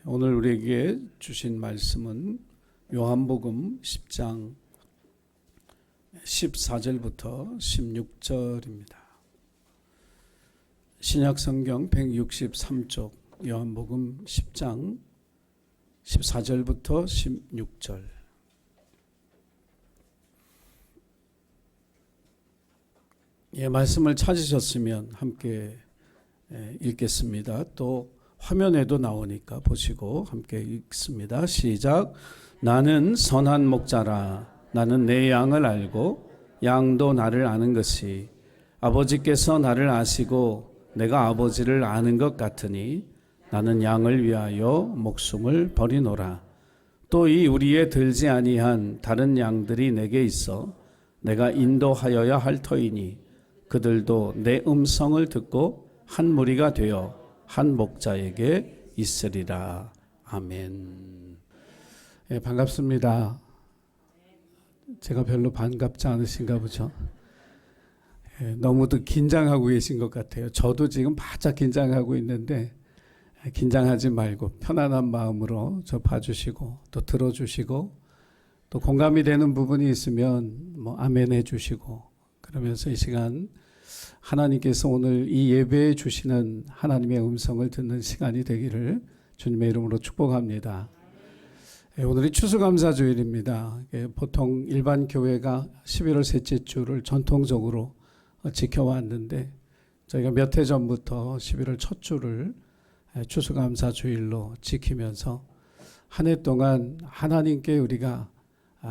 오늘 우리에게 주신 말씀은 요한복음 10장 14절부터 16절입니다. 신약성경 163쪽 요한복음 10장 14절부터 16절. 말씀을 찾으셨으면 함께 읽겠습니다. 또 화면에도 나오니까 보시고 함께 읽습니다. 시작. 나는 선한 목자라. 나는 내 양을 알고 양도 나를 아는 것이 아버지께서 나를 아시고 내가 아버지를 아는 것 같으니 나는 양을 위하여 목숨을 버리노라. 또 이 우리에 들지 아니한 다른 양들이 내게 있어 내가 인도하여야 할 터이니 그들도 내 음성을 듣고 한 무리가 되어 한 목자에게 있으리라. 아멘. 반갑습니다. 제가 별로 반갑지 않으신가 보죠. 너무도 긴장하고 계신 것 같아요. 저도 지금 바짝 긴장하고 있는데 긴장하지 말고 편안한 마음으로 저 봐주시고 또 들어주시고 또 공감이 되는 부분이 있으면 아멘 해주시고 그러면서 이 시간 하나님께서 오늘 이 예배에 주시는 하나님의 음성을 듣는 시간이 되기를 주님의 이름으로 축복합니다. 오늘이 추수감사주일입니다. 보통 일반 교회가 11월 셋째 주를 전통적으로 지켜왔는데 저희가 몇 해 전부터 11월 첫 주를 추수감사주일로 지키면서 한 해 동안 하나님께 우리가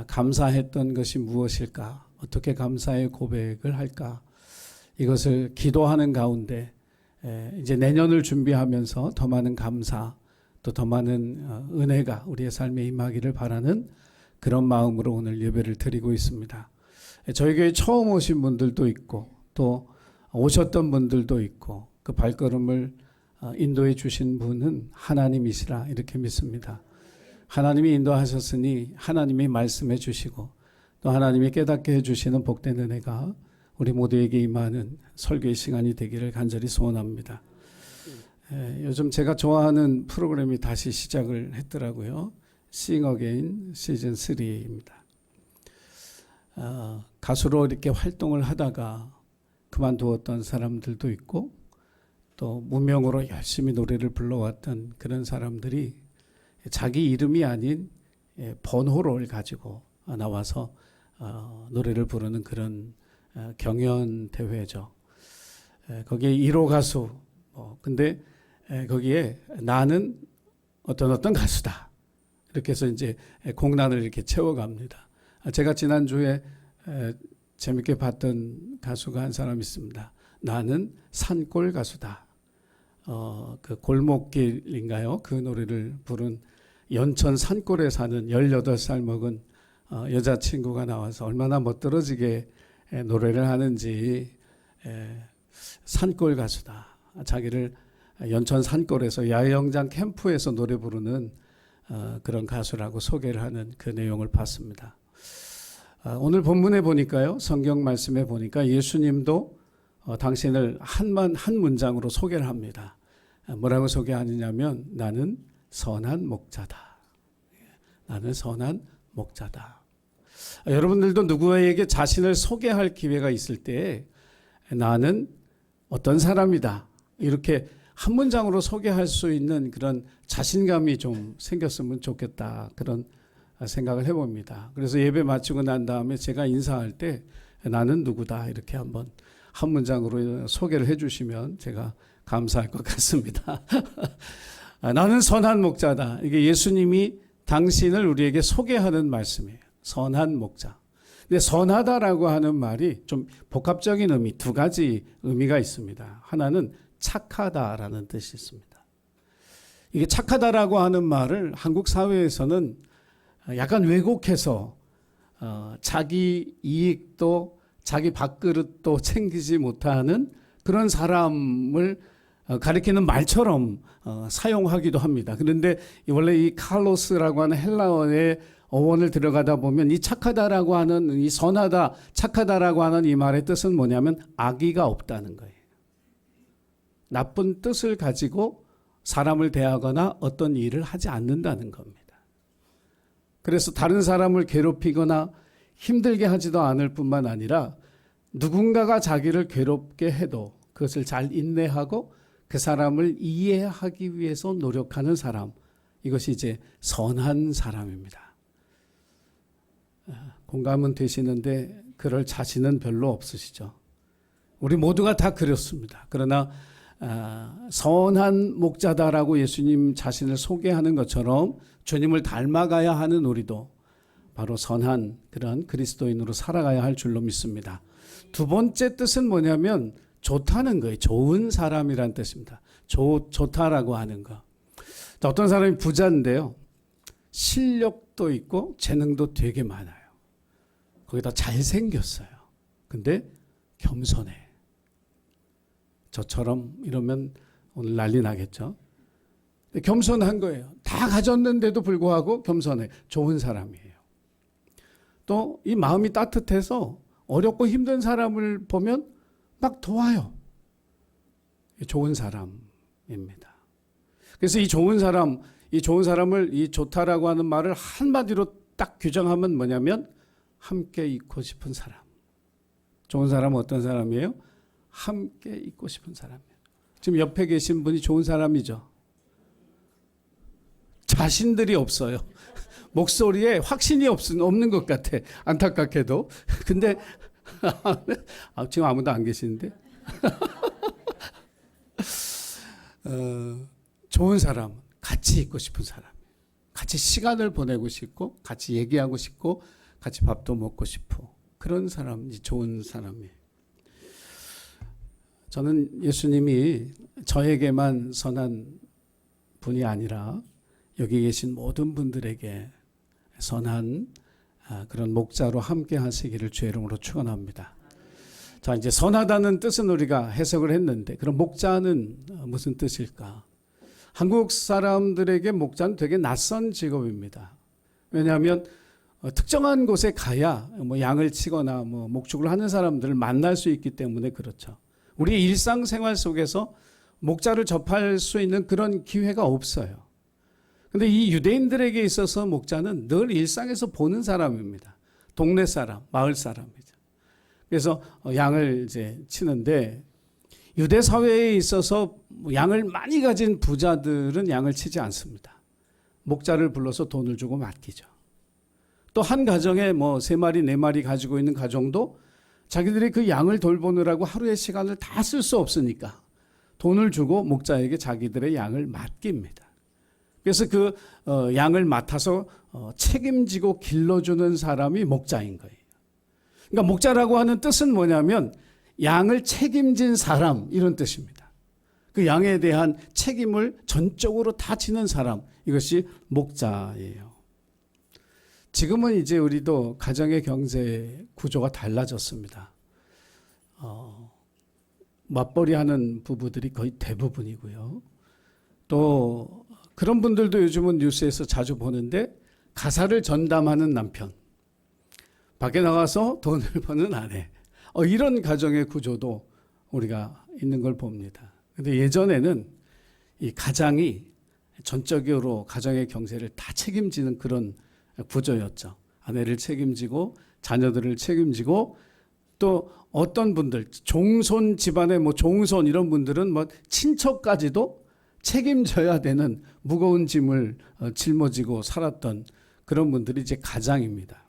감사했던 것이 무엇일까? 어떻게 감사의 고백을 할까? 이것을 기도하는 가운데 이제 내년을 준비하면서 더 많은 감사 또 더 많은 은혜가 우리의 삶에 임하기를 바라는 그런 마음으로 오늘 예배를 드리고 있습니다. 저희 교회 처음 오신 분들도 있고 또 오셨던 분들도 있고 그 발걸음을 인도해 주신 분은 하나님이시라 이렇게 믿습니다. 하나님이 인도하셨으니 하나님이 말씀해 주시고 또 하나님이 깨닫게 해주시는 복된 은혜가 우리 모두에게 임하는 설교의 시간이 되기를 간절히 소원합니다. 요즘 제가 좋아하는 프로그램이 다시 시작을 했더라고요. Sing Again 시즌 3입니다. 가수로 이렇게 활동을 하다가 그만두었던 사람들도 있고 또 무명으로 열심히 노래를 불러왔던 그런 사람들이 자기 이름이 아닌 번호를 가지고 나와서 노래를 부르는 그런 경연 대회죠. 거기에 1호 가수, 근데 거기에 나는 어떤 가수다. 이렇게 해서 이제 공란을 이렇게 채워갑니다. 제가 지난주에 재밌게 봤던 가수가 한 사람 있습니다. 나는 산골 가수다. 그 골목길인가요? 그 노래를 부른 연천 산골에 사는 18살 먹은 여자친구가 나와서 얼마나 멋들어지게 노래를 하는지 산골 가수다. 자기를 연천 산골에서 야영장 캠프에서 노래 부르는 그런 가수라고 소개를 하는 그 내용을 봤습니다. 오늘 본문에 보니까요. 성경 말씀에 보니까 예수님도 당신을 한 문장으로 소개를 합니다. 뭐라고 소개하느냐면 나는 선한 목자다. 나는 선한 목자다. 여러분들도 누구에게 자신을 소개할 기회가 있을 때 나는 어떤 사람이다. 이렇게 한 문장으로 소개할 수 있는 그런 자신감이 좀 생겼으면 좋겠다. 그런 생각을 해봅니다. 그래서 예배 마치고 난 다음에 제가 인사할 때 나는 누구다. 이렇게 한번 한 문장으로 소개를 해주시면 제가 감사할 것 같습니다. 나는 선한 목자다. 이게 예수님이 당신을 우리에게 소개하는 말씀이에요. 선한 목자. 근데 선하다라고 하는 말이 좀 복합적인 의미, 두 가지 의미가 있습니다. 하나는 착하다라는 뜻이 있습니다. 이게 착하다라고 하는 말을 한국 사회에서는 약간 왜곡해서 자기 이익도 자기 밥그릇도 챙기지 못하는 그런 사람을 가리키는 말처럼 사용하기도 합니다. 그런데 원래 이 칼로스라고 하는 헬라어의 어원을 들어가다 보면 이 착하다라고 하는 이 선하다, 착하다라고 하는 이 말의 뜻은 뭐냐면 악의가 없다는 거예요. 나쁜 뜻을 가지고 사람을 대하거나 어떤 일을 하지 않는다는 겁니다. 그래서 다른 사람을 괴롭히거나 힘들게 하지도 않을 뿐만 아니라 누군가가 자기를 괴롭게 해도 그것을 잘 인내하고 그 사람을 이해하기 위해서 노력하는 사람, 이것이 이제 선한 사람입니다. 공감은 되시는데 그럴 자신은 별로 없으시죠. 우리 모두가 다 그렇습니다. 그러나 선한 목자다라고 예수님 자신을 소개하는 것처럼 주님을 닮아가야 하는 우리도 바로 선한 그런 그리스도인으로 살아가야 할 줄로 믿습니다. 두 번째 뜻은 뭐냐면 좋다는 거예요. 좋은 사람이란 뜻입니다. 좋다라고 하는 거. 어떤 사람이 부자인데요. 실력도 있고 재능도 되게 많아요. 거기다 잘생겼어요. 근데 겸손해. 저처럼 이러면 오늘 난리 나겠죠. 겸손한 거예요. 다 가졌는데도 불구하고 겸손해. 좋은 사람이에요. 또 이 마음이 따뜻해서 어렵고 힘든 사람을 보면 막 도와요. 좋은 사람입니다. 그래서 이 좋은 사람을 이 좋다라고 하는 말을 한마디로 딱 규정하면 뭐냐면 함께 있고 싶은 사람. 좋은 사람은 어떤 사람이에요? 함께 있고 싶은 사람이에요. 지금 옆에 계신 분이 좋은 사람이죠. 자신들이 없어요. 목소리에 확신이 없는 것 같아. 안타깝게도. 근데 지금 아무도 안 계시는데. 좋은 사람, 같이 있고 싶은 사람. 같이 시간을 보내고 싶고 같이 얘기하고 싶고 같이 밥도 먹고 싶고 그런 사람이 좋은 사람이에요. 저는 예수님이 저에게만 선한 분이 아니라 여기 계신 모든 분들에게 선한 그런 목자로 함께 하시기를 주의 이름으로 축원합니다. 자, 이제 선하다는 뜻은 우리가 해석을 했는데 그럼 목자는 무슨 뜻일까? 한국 사람들에게 목자는 되게 낯선 직업입니다. 왜냐하면 특정한 곳에 가야 뭐 양을 치거나 뭐 목축을 하는 사람들을 만날 수 있기 때문에 그렇죠. 우리 일상생활 속에서 목자를 접할 수 있는 그런 기회가 없어요. 근데 이 유대인들에게 있어서 목자는 늘 일상에서 보는 사람입니다. 동네 사람, 마을 사람이죠. 그래서 양을 이제 치는데 유대 사회에 있어서 양을 많이 가진 부자들은 양을 치지 않습니다. 목자를 불러서 돈을 주고 맡기죠. 또 한 가정에 뭐 3마리, 4마리 가지고 있는 가정도 자기들이 그 양을 돌보느라고 하루의 시간을 다 쓸 수 없으니까 돈을 주고 목자에게 자기들의 양을 맡깁니다. 그래서 그 양을 맡아서 책임지고 길러주는 사람이 목자인 거예요. 그러니까 목자라고 하는 뜻은 뭐냐면 양을 책임진 사람 이런 뜻입니다. 그 양에 대한 책임을 전적으로 다 지는 사람, 이것이 목자예요. 지금은 이제 우리도 가정의 경제 구조가 달라졌습니다. 맞벌이 하는 부부들이 거의 대부분이고요. 또 그런 분들도 요즘은 뉴스에서 자주 보는데 가사를 전담하는 남편, 밖에 나가서 돈을 버는 아내, 이런 가정의 구조도 우리가 있는 걸 봅니다. 근데 예전에는 이 가장이 전적으로 가정의 경제를 다 책임지는 그런 구조였죠. 아내를 책임지고 자녀들을 책임지고 또 어떤 분들 종손 집안의 뭐 종손 이런 분들은 뭐 친척까지도 책임져야 되는 무거운 짐을 짊어지고 살았던 그런 분들이 이제 가장입니다.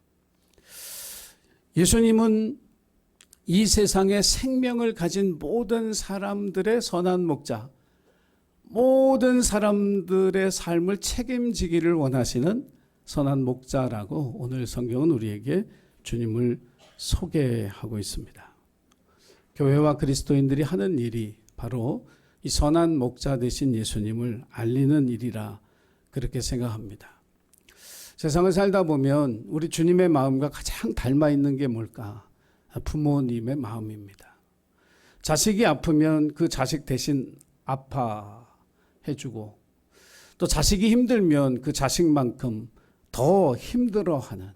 예수님은 이 세상에 생명을 가진 모든 사람들의 선한 목자, 모든 사람들의 삶을 책임지기를 원하시는 선한 목자라고 오늘 성경은 우리에게 주님을 소개하고 있습니다. 교회와 그리스도인들이 하는 일이 바로 이 선한 목자 되신 예수님을 알리는 일이라 그렇게 생각합니다. 세상을 살다 보면 우리 주님의 마음과 가장 닮아 있는 게 뭘까? 부모님의 마음입니다. 자식이 아프면 그 자식 대신 아파해주고 또 자식이 힘들면 그 자식만큼 더 힘들어하는,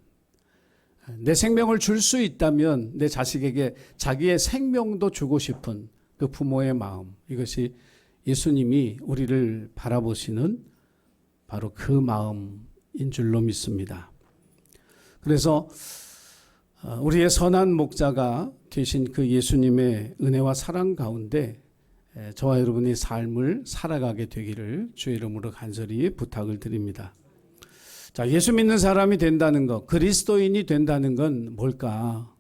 내 생명을 줄 수 있다면 내 자식에게 자기의 생명도 주고 싶은 그 부모의 마음, 이것이 예수님이 우리를 바라보시는 바로 그 마음인 줄로 믿습니다. 그래서 우리의 선한 목자가 되신 그 예수님의 은혜와 사랑 가운데 저와 여러분의 삶을 살아가게 되기를 주의 이름으로 간절히 부탁을 드립니다. 자, 예수 믿는 사람이 된다는 것, 그리스도인이 된다는 건 뭘까?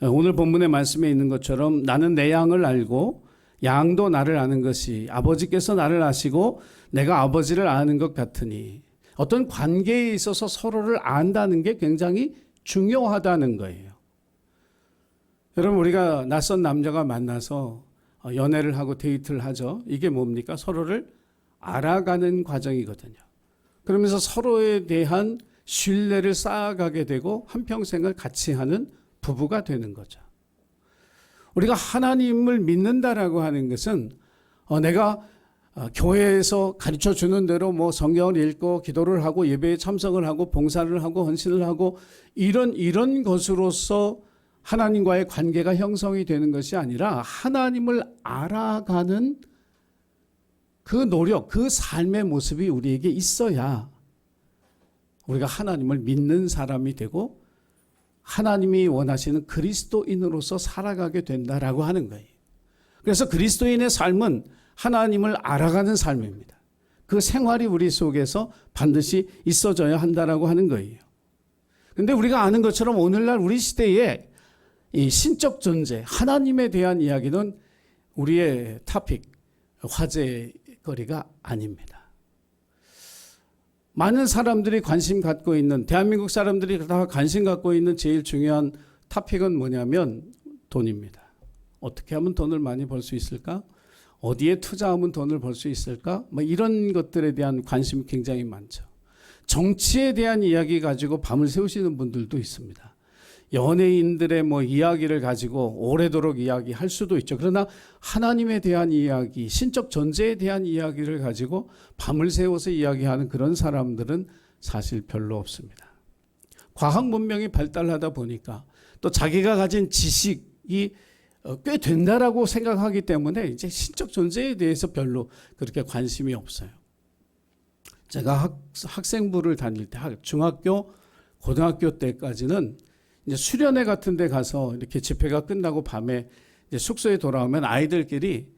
오늘 본문의 말씀에 있는 것처럼 나는 내 양을 알고 양도 나를 아는 것이 아버지께서 나를 아시고 내가 아버지를 아는 것 같으니, 어떤 관계에 있어서 서로를 안다는 게 굉장히 중요하다는 거예요. 여러분, 우리가 낯선 남자가 만나서 연애를 하고 데이트를 하죠. 이게 뭡니까? 서로를 알아가는 과정이거든요. 그러면서 서로에 대한 신뢰를 쌓아가게 되고 한평생을 같이 하는 부부가 되는 거죠. 우리가 하나님을 믿는다라고 하는 것은 내가 교회에서 가르쳐 주는 대로 뭐 성경을 읽고 기도를 하고 예배에 참석을 하고 봉사를 하고 헌신을 하고 이런 것으로서 하나님과의 관계가 형성이 되는 것이 아니라 하나님을 알아가는 그 노력, 그 삶의 모습이 우리에게 있어야 우리가 하나님을 믿는 사람이 되고 하나님이 원하시는 그리스도인으로서 살아가게 된다라고 하는 거예요. 그래서 그리스도인의 삶은 하나님을 알아가는 삶입니다. 그 생활이 우리 속에서 반드시 있어져야 한다라고 하는 거예요. 그런데 우리가 아는 것처럼 오늘날 우리 시대에 이 신적 존재, 하나님에 대한 이야기는 우리의 토픽, 화제거리가 아닙니다. 많은 사람들이 관심 갖고 있는, 대한민국 사람들이 다 관심 갖고 있는 제일 중요한 토픽은 뭐냐면 돈입니다. 어떻게 하면 돈을 많이 벌 수 있을까? 어디에 투자하면 돈을 벌 수 있을까? 뭐 이런 것들에 대한 관심이 굉장히 많죠. 정치에 대한 이야기 가지고 밤을 새우시는 분들도 있습니다. 연예인들의 뭐 이야기를 가지고 오래도록 이야기할 수도 있죠. 그러나 하나님에 대한 이야기, 신적 존재에 대한 이야기를 가지고 밤을 새워서 이야기하는 그런 사람들은 사실 별로 없습니다. 과학 문명이 발달하다 보니까 또 자기가 가진 지식이 꽤 된다라고 생각하기 때문에 이제 신적 존재에 대해서 별로 그렇게 관심이 없어요. 제가 학생부를 다닐 때 중학교, 고등학교 때까지는 이제 수련회 같은 데 가서 이렇게 집회가 끝나고 밤에 이제 숙소에 돌아오면 아이들끼리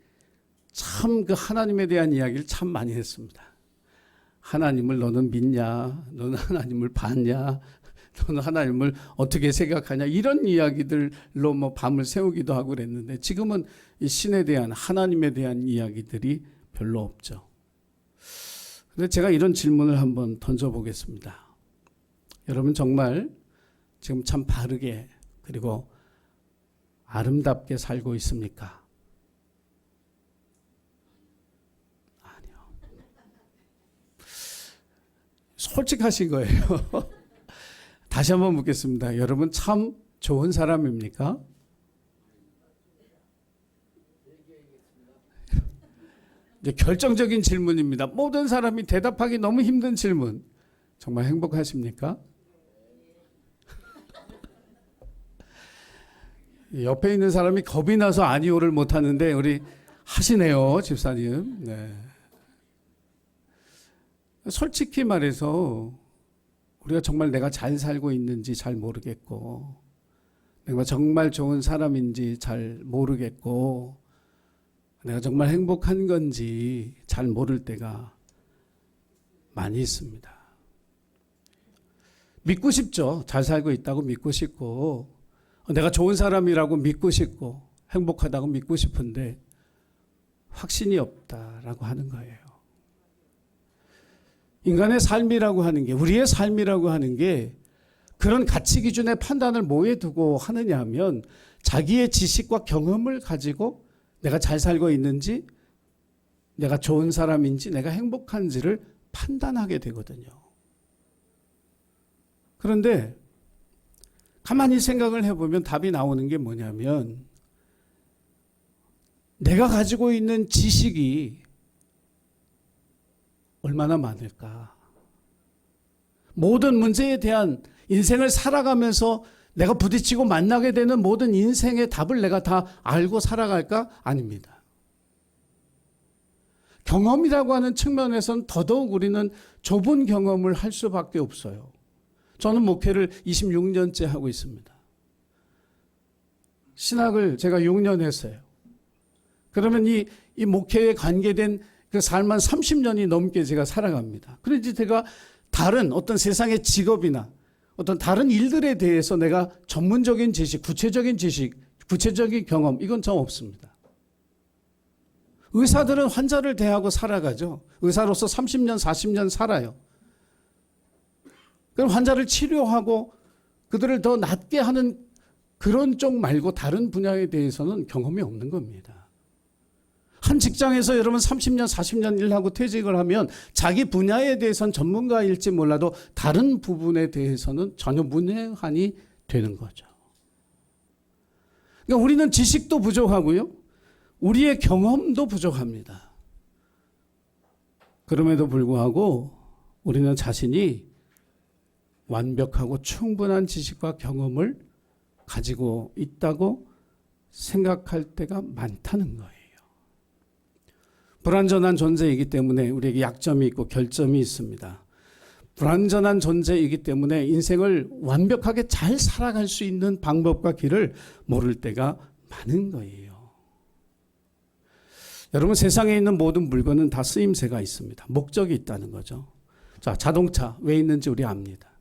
참 그 하나님에 대한 이야기를 참 많이 했습니다. 하나님을 너는 믿냐? 너는 하나님을 봤냐? 너는 하나님을 어떻게 생각하냐? 이런 이야기들로 뭐 밤을 새우기도 하고 그랬는데 지금은 이 신에 대한, 하나님에 대한 이야기들이 별로 없죠. 그런데 제가 이런 질문을 한번 던져보겠습니다. 여러분 정말 지금 참 바르게 그리고 아름답게 살고 있습니까? 아니요. 솔직하신 거예요. 다시 한번 묻겠습니다. 여러분 참 좋은 사람입니까? 이제 결정적인 질문입니다. 모든 사람이 대답하기 너무 힘든 질문. 정말 행복하십니까? 옆에 있는 사람이 겁이 나서 아니오를 못하는데 우리 하시네요, 집사님. 네. 솔직히 말해서 우리가 정말 내가 잘 살고 있는지 잘 모르겠고, 내가 정말 좋은 사람인지 잘 모르겠고, 내가 정말 행복한 건지 잘 모를 때가 많이 있습니다. 믿고 싶죠. 잘 살고 있다고 믿고 싶고, 내가 좋은 사람이라고 믿고 싶고 행복하다고 믿고 싶은데 확신이 없다라고 하는 거예요. 인간의 삶이라고 하는 게, 우리의 삶이라고 하는 게 그런 가치 기준의 판단을 뭐에 두고 하느냐 하면 자기의 지식과 경험을 가지고 내가 잘 살고 있는지, 내가 좋은 사람인지, 내가 행복한지를 판단하게 되거든요. 그런데 가만히 생각을 해보면 답이 나오는 게 뭐냐면, 내가 가지고 있는 지식이 얼마나 많을까? 모든 문제에 대한, 인생을 살아가면서 내가 부딪히고 만나게 되는 모든 인생의 답을 내가 다 알고 살아갈까? 아닙니다. 경험이라고 하는 측면에서는 더더욱 우리는 좁은 경험을 할 수밖에 없어요. 저는 목회를 26년째 하고 있습니다. 신학을 제가 6년 했어요. 그러면 이 목회에 관계된 그 삶 한 30년이 넘게 제가 살아갑니다. 그런지 제가 다른 어떤 세상의 직업이나 어떤 다른 일들에 대해서 내가 전문적인 지식, 구체적인 경험, 이건 좀 없습니다. 의사들은 환자를 대하고 살아가죠. 의사로서 30년, 40년 살아요. 그럼 환자를 치료하고 그들을 더 낫게 하는 그런 쪽 말고 다른 분야에 대해서는 경험이 없는 겁니다. 한 직장에서 여러분 30년, 40년 일하고 퇴직을 하면 자기 분야에 대해서는 전문가일지 몰라도 다른 부분에 대해서는 전혀 문외한이 되는 거죠. 그러니까 우리는 지식도 부족하고요. 우리의 경험도 부족합니다. 그럼에도 불구하고 우리는 자신이 완벽하고 충분한 지식과 경험을 가지고 있다고 생각할 때가 많다는 거예요. 불완전한 존재이기 때문에 우리에게 약점이 있고 결점이 있습니다. 불완전한 존재이기 때문에 인생을 완벽하게 잘 살아갈 수 있는 방법과 길을 모를 때가 많은 거예요. 여러분, 세상에 있는 모든 물건은 다 쓰임새가 있습니다. 목적이 있다는 거죠. 자, 자동차 왜 있는지 우리 압니다.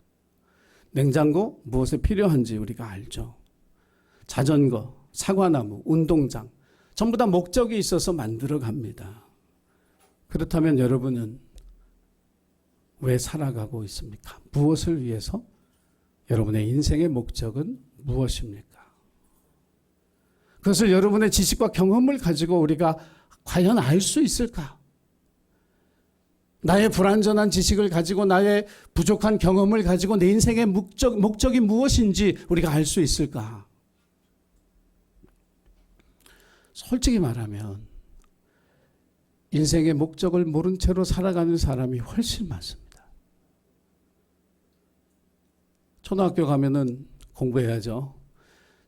냉장고 무엇에 필요한지 우리가 알죠. 자전거, 사과나무, 운동장 전부 다 목적이 있어서 만들어 갑니다. 그렇다면 여러분은 왜 살아가고 있습니까? 무엇을 위해서? 여러분의 인생의 목적은 무엇입니까? 그것을 여러분의 지식과 경험을 가지고 우리가 과연 알 수 있을까? 나의 불완전한 지식을 가지고 나의 부족한 경험을 가지고 내 인생의 목적이 무엇인지 우리가 알 수 있을까? 솔직히 말하면 인생의 목적을 모른 채로 살아가는 사람이 훨씬 많습니다. 초등학교 가면은 공부해야죠.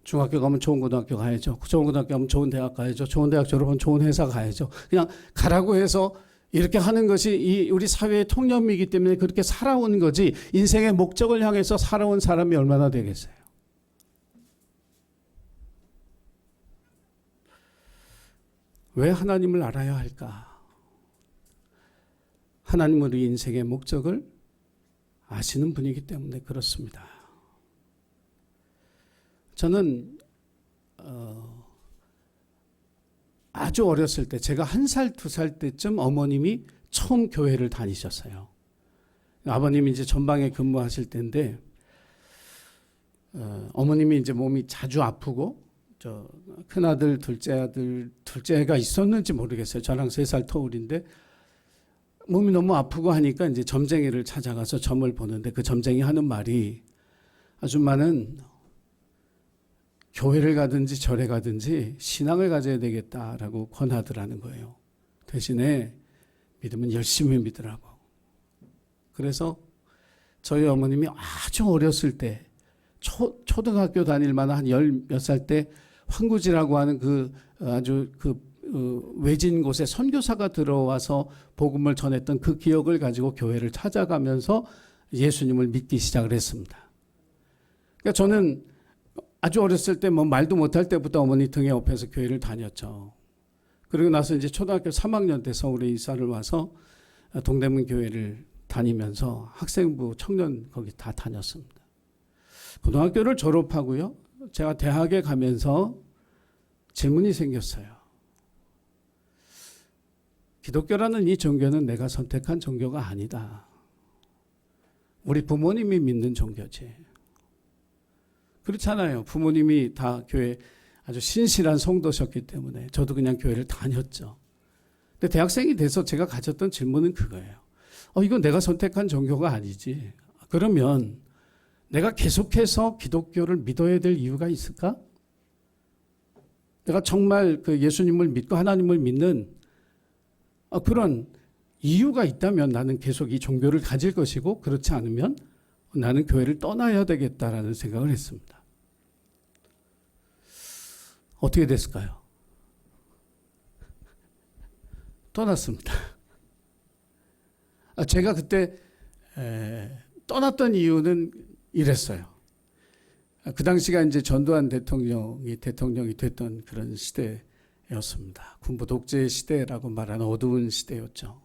중학교 가면 좋은 고등학교 가야죠. 좋은 고등학교 가면 좋은 대학 가야죠. 좋은 대학 졸업하면 좋은 회사 가야죠. 그냥 가라고 해서 이렇게 하는 것이 우리 사회의 통념이기 때문에 그렇게 살아온 거지, 인생의 목적을 향해서 살아온 사람이 얼마나 되겠어요? 왜 하나님을 알아야 할까? 하나님은 우리 인생의 목적을 아시는 분이기 때문에 그렇습니다. 저는 아주 어렸을 때, 제가 1살, 2살 때쯤 어머님이 처음 교회를 다니셨어요. 아버님이 이제 전방에 근무하실 때인데, 어머님이 이제 몸이 자주 아프고, 큰아들, 둘째가 있었는지 모르겠어요. 저랑 3살 터울인데, 몸이 너무 아프고 하니까 이제 점쟁이를 찾아가서 점을 보는데, 그 점쟁이 하는 말이, 아줌마는 교회를 가든지 절에 가든지 신앙을 가져야 되겠다라고 권하더라는 거예요. 대신에 믿으면 열심히 믿으라고. 그래서 저희 어머님이 아주 어렸을 때, 초등학교 다닐 만한 한 10몇 때 황구지라고 하는 아주 외진 곳에 선교사가 들어와서 복음을 전했던 그 기억을 가지고 교회를 찾아가면서 예수님을 믿기 시작을 했습니다. 그러니까 저는 아주 어렸을 때 말도 못할 때부터 어머니 등에 업혀서 교회를 다녔죠. 그리고 나서 이제 초등학교 3학년 때 서울에 이사를 와서 동대문 교회를 다니면서 학생부, 청년 거기 다 다녔습니다. 고등학교를 졸업하고요. 제가 대학에 가면서 질문이 생겼어요. 기독교라는 이 종교는 내가 선택한 종교가 아니다. 우리 부모님이 믿는 종교지. 그렇잖아요. 부모님이 다 교회 아주 신실한 성도셨기 때문에 저도 그냥 교회를 다녔죠. 근데 대학생이 돼서 제가 가졌던 질문은 그거예요. 이건 내가 선택한 종교가 아니지. 그러면 내가 계속해서 기독교를 믿어야 될 이유가 있을까? 내가 정말 그 예수님을 믿고 하나님을 믿는 그런 이유가 있다면 나는 계속 이 종교를 가질 것이고, 그렇지 않으면 나는 교회를 떠나야 되겠다라는 생각을 했습니다. 어떻게 됐을까요? 떠났습니다. 제가 그때 떠났던 이유는 이랬어요. 그 당시가 이제 전두환 대통령이 됐던 그런 시대였습니다. 군부 독재 시대라고 말하는 어두운 시대였죠.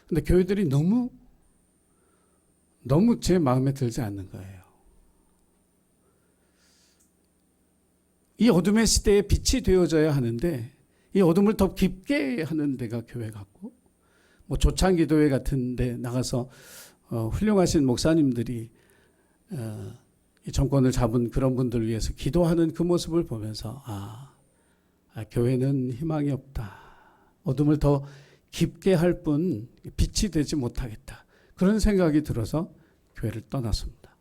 근데 교회들이 너무 제 마음에 들지 않는 거예요. 이 어둠의 시대에 빛이 되어져야 하는데 이 어둠을 더 깊게 하는 데가 교회 같고, 뭐 조창기도회 같은 데 나가서 훌륭하신 목사님들이 이 정권을 잡은 그런 분들을 위해서 기도하는 그 모습을 보면서 교회는 희망이 없다. 어둠을 더 깊게 할 뿐 빛이 되지 못하겠다. 그런 생각이 들어서 교회를 떠났습니다.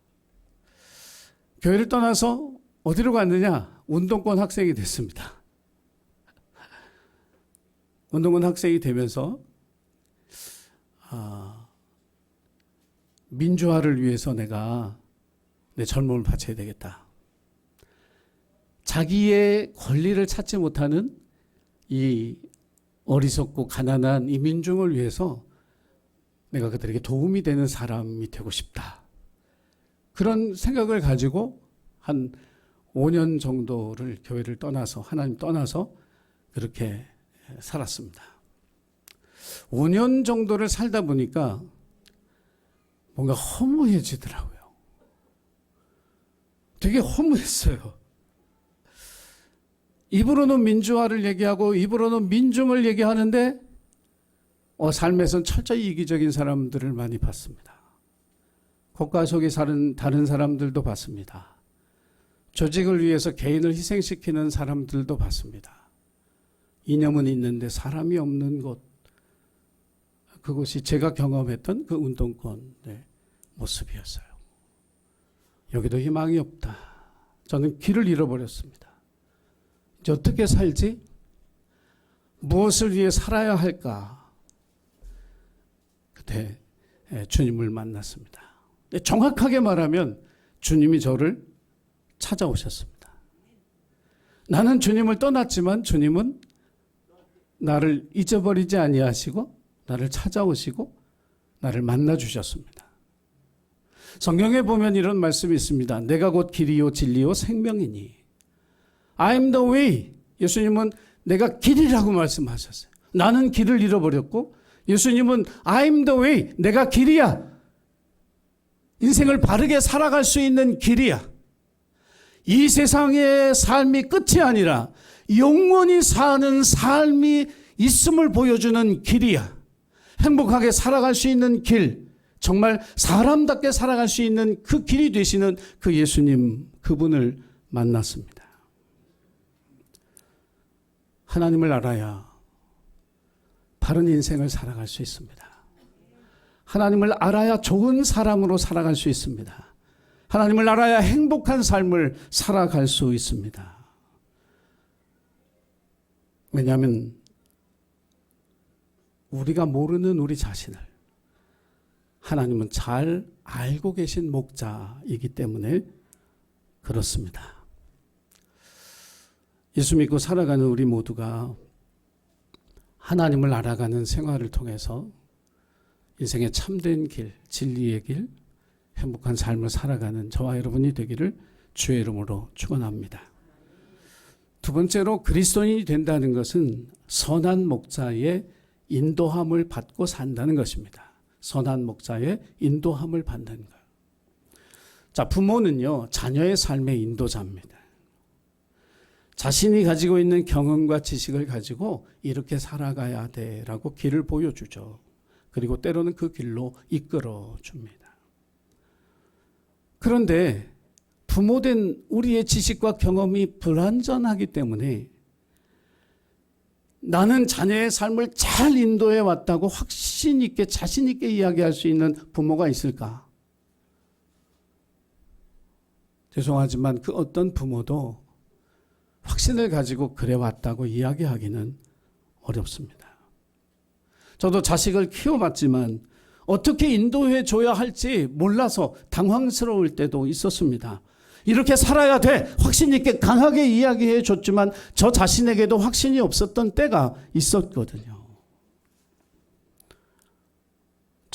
교회를 떠나서 어디로 갔느냐? 운동권 학생이 됐습니다. 운동권 학생이 되면서 민주화를 위해서 내가 내 젊음을 바쳐야 되겠다. 자기의 권리를 찾지 못하는 이 어리석고 가난한 이 민중을 위해서 내가 그들에게 도움이 되는 사람이 되고 싶다. 그런 생각을 가지고 한 5년 정도를 교회를 떠나서, 하나님 떠나서 그렇게 살았습니다. 5년 정도를 살다 보니까 뭔가 허무해지더라고요. 되게 허무했어요. 입으로는 민주화를 얘기하고 입으로는 민중을 얘기하는데 삶에선 철저히 이기적인 사람들을 많이 봤습니다. 국가 속에 사는 다른 사람들도 봤습니다. 조직을 위해서 개인을 희생시키는 사람들도 봤습니다. 이념은 있는데 사람이 없는 곳, 그곳이 제가 경험했던 그 운동권의 모습이었어요. 여기도 희망이 없다. 저는 길을 잃어버렸습니다. 이제 어떻게 살지? 무엇을 위해 살아야 할까? 그때 주님을 만났습니다. 정확하게 말하면 주님이 저를 찾아오셨습니다. 나는 주님을 떠났지만 주님은 나를 잊어버리지 아니하시고 나를 찾아오시고 나를 만나주셨습니다. 성경에 보면 이런 말씀이 있습니다. 내가 곧 길이요 진리요 생명이니. I'm the way. 예수님은 내가 길이라고 말씀하셨어요. 나는 길을 잃어버렸고 예수님은 I'm the way. 내가 길이야. 인생을 바르게 살아갈 수 있는 길이야. 이 세상의 삶이 끝이 아니라 영원히 사는 삶이 있음을 보여주는 길이야. 행복하게 살아갈 수 있는 길, 정말 사람답게 살아갈 수 있는 그 길이 되시는 그 예수님, 그분을 만났습니다. 하나님을 알아야 바른 인생을 살아갈 수 있습니다. 하나님을 알아야 좋은 사람으로 살아갈 수 있습니다. 하나님을 알아야 행복한 삶을 살아갈 수 있습니다. 왜냐하면 우리가 모르는 우리 자신을 하나님은 잘 알고 계신 목자이기 때문에 그렇습니다. 예수 믿고 살아가는 우리 모두가 하나님을 알아가는 생활을 통해서 인생의 참된 길, 진리의 길, 행복한 삶을 살아가는 저와 여러분이 되기를 주의 이름으로 축원합니다. 두 번째로 그리스도인이 된다는 것은 선한 목자의 인도함을 받고 산다는 것입니다. 선한 목자의 인도함을 받는 것. 자, 부모는요, 자녀의 삶의 인도자입니다. 자신이 가지고 있는 경험과 지식을 가지고 이렇게 살아가야 돼라고 길을 보여주죠. 그리고 때로는 그 길로 이끌어 줍니다. 그런데 부모된 우리의 지식과 경험이 불완전하기 때문에 나는 자녀의 삶을 잘 인도해 왔다고 확신 있게 자신 있게 이야기할 수 있는 부모가 있을까? 죄송하지만 그 어떤 부모도 확신을 가지고 그래 왔다고 이야기하기는 어렵습니다. 저도 자식을 키워봤지만 어떻게 인도해 줘야 할지 몰라서 당황스러울 때도 있었습니다. 이렇게 살아야 돼 확신 있게 강하게 이야기해 줬지만 저 자신에게도 확신이 없었던 때가 있었거든요.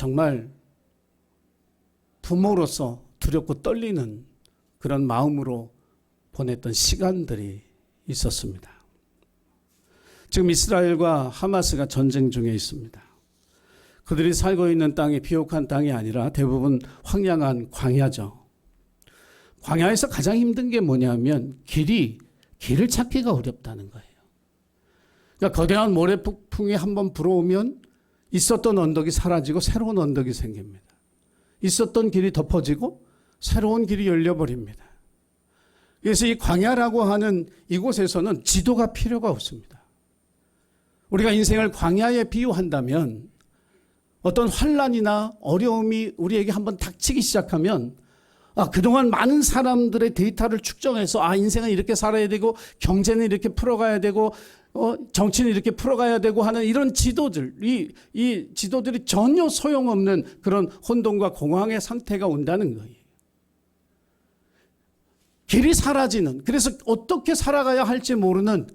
정말 부모로서 두렵고 떨리는 그런 마음으로 보냈던 시간들이 있었습니다. 지금 이스라엘과 하마스가 전쟁 중에 있습니다. 그들이 살고 있는 땅이 비옥한 땅이 아니라 대부분 황량한 광야죠. 광야에서 가장 힘든 게 뭐냐면 길을 찾기가 어렵다는 거예요. 그러니까 거대한 모래폭풍이 한번 불어오면 있었던 언덕이 사라지고 새로운 언덕이 생깁니다. 있었던 길이 덮어지고 새로운 길이 열려버립니다. 그래서 이 광야라고 하는 이곳에서는 지도가 필요가 없습니다. 우리가 인생을 광야에 비유한다면 어떤 환난이나 어려움이 우리에게 한번 닥치기 시작하면 그동안 많은 사람들의 데이터를 축적해서 인생은 이렇게 살아야 되고 경제는 이렇게 풀어가야 되고 정치는 이렇게 풀어가야 되고 하는 이런 지도들, 이 지도들이 전혀 소용없는 그런 혼돈과 공황의 상태가 온다는 거예요. 길이 사라지는, 그래서 어떻게 살아가야 할지 모르는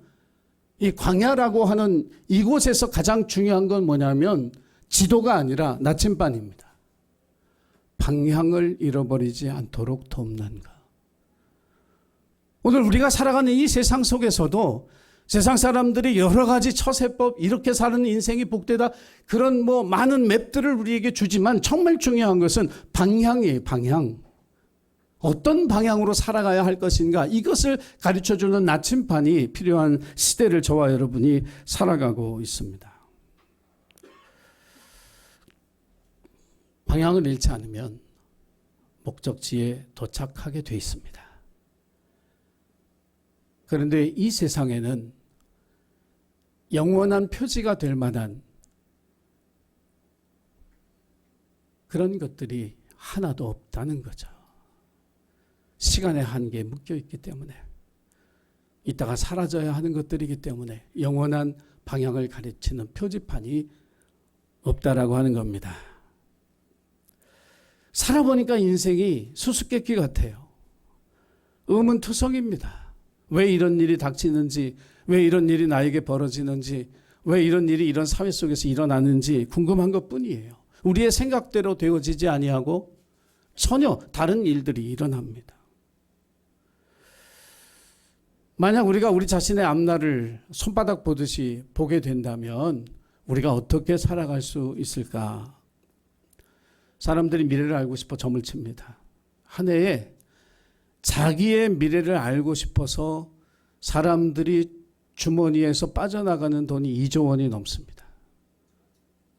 이 광야라고 하는 이곳에서 가장 중요한 건 뭐냐면 지도가 아니라 나침반입니다. 방향을 잃어버리지 않도록 돕는 것. 오늘 우리가 살아가는 이 세상 속에서도 세상 사람들이 여러 가지 처세법, 이렇게 사는 인생이 복되다, 그런 많은 맵들을 우리에게 주지만 정말 중요한 것은 방향이에요, 방향. 어떤 방향으로 살아가야 할 것인가, 이것을 가르쳐주는 나침반이 필요한 시대를 저와 여러분이 살아가고 있습니다. 방향을 잃지 않으면 목적지에 도착하게 돼 있습니다. 그런데 이 세상에는 영원한 표지가 될 만한 그런 것들이 하나도 없다는 거죠. 시간의 한계에 묶여 있기 때문에, 이따가 사라져야 하는 것들이기 때문에 영원한 방향을 가르치는 표지판이 없다라고 하는 겁니다. 살아보니까 인생이 수수께끼 같아요. 의문투성입니다. 왜 이런 일이 닥치는지, 왜 이런 일이 나에게 벌어지는지, 왜 이런 일이 이런 사회 속에서 일어나는지 궁금한 것뿐이에요. 우리의 생각대로 되어지지 아니하고 전혀 다른 일들이 일어납니다. 만약 우리가 우리 자신의 앞날을 손바닥 보듯이 보게 된다면 우리가 어떻게 살아갈 수 있을까? 사람들이 미래를 알고 싶어 점을 칩니다. 한 해에 자기의 미래를 알고 싶어서 사람들이 주머니에서 빠져나가는 돈이 2조 원이 넘습니다.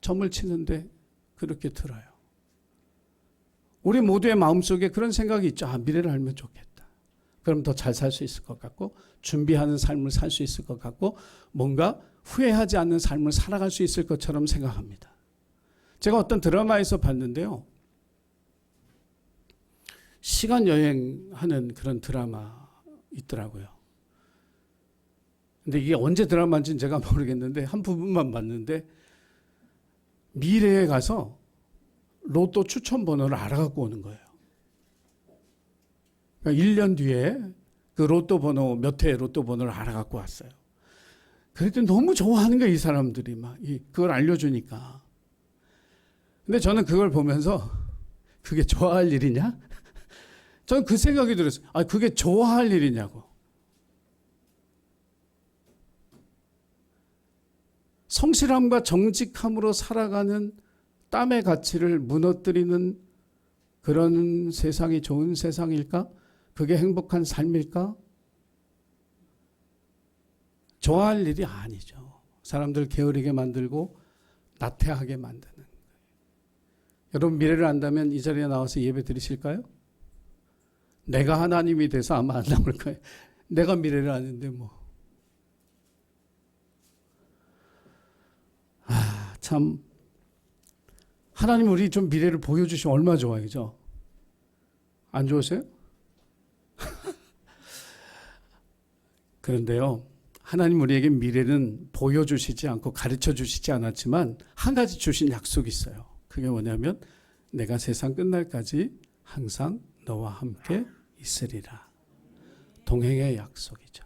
점을 치는데 그렇게 들어요. 우리 모두의 마음속에 그런 생각이 있죠. 미래를 알면 좋겠다. 그럼 더 잘 살 수 있을 것 같고, 준비하는 삶을 살 수 있을 것 같고, 뭔가 후회하지 않는 삶을 살아갈 수 있을 것처럼 생각합니다. 제가 어떤 드라마에서 봤는데요. 시간 여행하는 그런 드라마 있더라고요. 근데 이게 언제 드라마인지는 제가 모르겠는데 한 부분만 봤는데, 미래에 가서 로또 추첨 번호를 알아갖고 오는 거예요. 그러니까 1년 뒤에 그 로또 번호, 몇 회 로또 번호를 알아갖고 왔어요. 그랬더니 너무 좋아하는 거예요, 이 사람들이 그걸 알려주니까. 근데 저는 그걸 보면서 그게 좋아할 일이냐? 저는 그 생각이 들었어요. 그게 좋아할 일이냐고. 성실함과 정직함으로 살아가는 땀의 가치를 무너뜨리는 그런 세상이 좋은 세상일까? 그게 행복한 삶일까? 좋아할 일이 아니죠. 사람들 게으르게 만들고 나태하게 만드는 거예요. 여러분 미래를 안다면 이 자리에 나와서 예배 드리실까요? 내가 하나님이 돼서 아마 안 나올 거예요. 내가 미래를 아는데 참 하나님 우리 좀 미래를 보여주시면 얼마나 좋아요, 그죠? 안 좋으세요? 그런데요, 하나님 우리에게 미래는 보여주시지 않고 가르쳐 주시지 않았지만 한 가지 주신 약속이 있어요. 그게 뭐냐면 내가 세상 끝날까지 항상 너와 함께 있으리라. 동행의 약속이죠.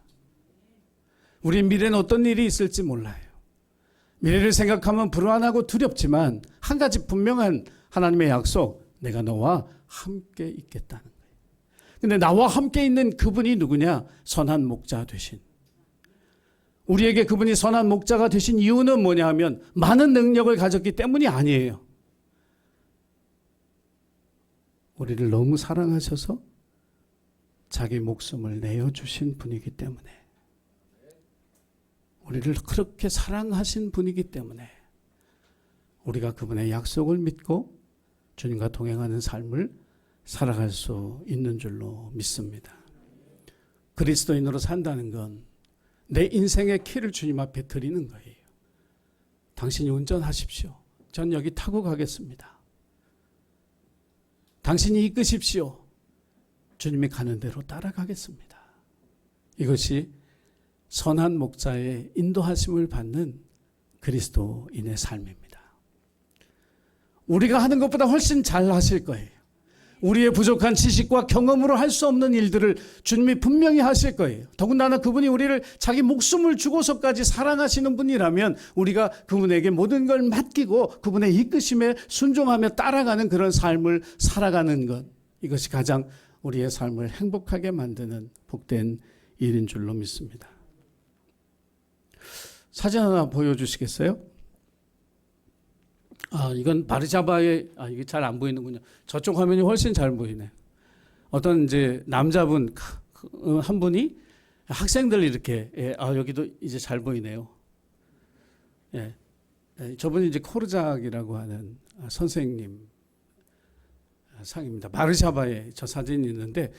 우리 미래는 어떤 일이 있을지 몰라요. 미래를 생각하면 불안하고 두렵지만 한 가지 분명한 하나님의 약속, 내가 너와 함께 있겠다는 거예요. 근데 나와 함께 있는 그분이 누구냐? 선한 목자 되신. 우리에게 그분이 선한 목자가 되신 이유는 뭐냐 하면 많은 능력을 가졌기 때문이 아니에요. 우리를 너무 사랑하셔서 자기 목숨을 내어주신 분이기 때문에, 우리를 그렇게 사랑하신 분이기 때문에 우리가 그분의 약속을 믿고 주님과 동행하는 삶을 살아갈 수 있는 줄로 믿습니다. 그리스도인으로 산다는 건 내 인생의 키를 주님 앞에 드리는 거예요. 당신이 운전하십시오. 전 여기 타고 가겠습니다. 당신이 이끄십시오. 주님이 가는 대로 따라가겠습니다. 이것이 선한 목자의 인도하심을 받는 그리스도인의 삶입니다. 우리가 하는 것보다 훨씬 잘 하실 거예요. 우리의 부족한 지식과 경험으로 할 수 없는 일들을 주님이 분명히 하실 거예요. 더군다나 그분이 우리를 자기 목숨을 주고서까지 사랑하시는 분이라면 우리가 그분에게 모든 걸 맡기고 그분의 이끄심에 순종하며 따라가는 그런 삶을 살아가는 것, 이것이 가장 우리의 삶을 행복하게 만드는 복된 일인 줄로 믿습니다. 사진 하나 보여주시겠어요? 이건 바르샤바의, 이게 잘 안 보이는군요. 저쪽 화면이 훨씬 잘 보이네. 어떤 이제 남자분 한 분이 학생들 이렇게, 여기도 이제 잘 보이네요. 예. 저분이 이제 코르작이라고 하는 선생님 상입니다. 바르샤바에 저 사진이 있는데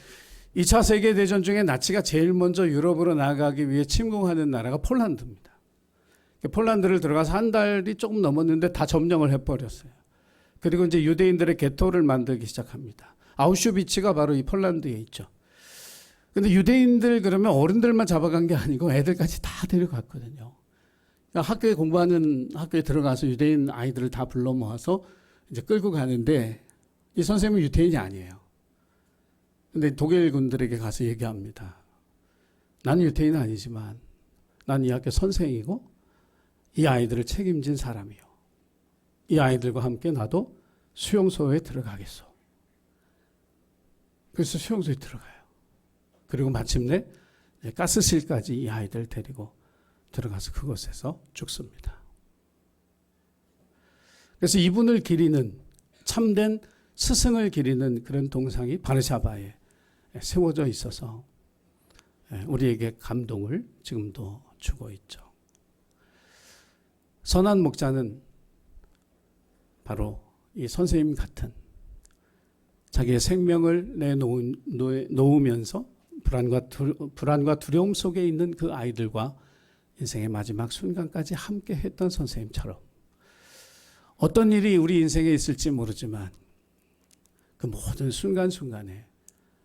2차 세계대전 중에 나치가 제일 먼저 유럽으로 나가기 위해 침공하는 나라가 폴란드입니다. 폴란드를 들어가서 한 달이 조금 넘었는데 다 점령을 해버렸어요. 그리고 이제 유대인들의 게토를 만들기 시작합니다. 아우슈비츠가 바로 이 폴란드에 있죠. 근데 유대인들 그러면 어른들만 잡아간 게 아니고 애들까지 다 데려갔거든요. 그러니까 학교에 들어가서 유대인 아이들을 다 불러 모아서 이제 끌고 가는데 이 선생님은 유대인이 아니에요. 근데 독일 군들에게 가서 얘기합니다. 나는 유대인은 아니지만 난 이 학교 선생이고 이 아이들을 책임진 사람이요. 이 아이들과 함께 나도 수용소에 들어가겠소. 그래서 수용소에 들어가요. 그리고 마침내 가스실까지 이 아이들 데리고 들어가서 그곳에서 죽습니다. 그래서 이분을 기리는, 참된 스승을 기리는 그런 동상이 바르샤바에 세워져 있어서 우리에게 감동을 지금도 주고 있죠. 선한 목자는 바로 이 선생님 같은 자기의 생명을 내놓으면서 불안과 두려움 속에 있는 그 아이들과 인생의 마지막 순간까지 함께 했던 선생님처럼 어떤 일이 우리 인생에 있을지 모르지만 그 모든 순간순간에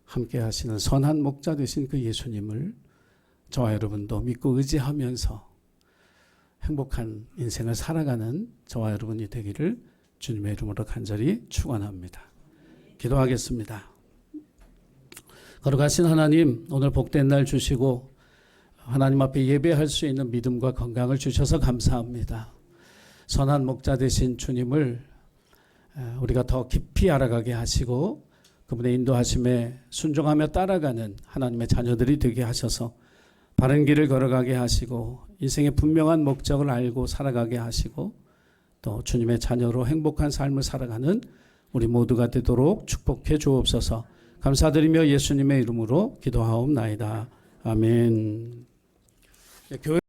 함께 하시는 선한 목자 되신 그 예수님을 저와 여러분도 믿고 의지하면서 행복한 인생을 살아가는 저와 여러분이 되기를 주님의 이름으로 간절히 축원합니다. 기도하겠습니다. 거룩하신 하나님, 오늘 복된 날 주시고 하나님 앞에 예배할 수 있는 믿음과 건강을 주셔서 감사합니다. 선한 목자 되신 주님을 우리가 더 깊이 알아가게 하시고 그분의 인도하심에 순종하며 따라가는 하나님의 자녀들이 되게 하셔서 바른 길을 걸어가게 하시고 인생의 분명한 목적을 알고 살아가게 하시고 또 주님의 자녀로 행복한 삶을 살아가는 우리 모두가 되도록 축복해 주옵소서. 감사드리며 예수님의 이름으로 기도하옵나이다. 아멘. 교회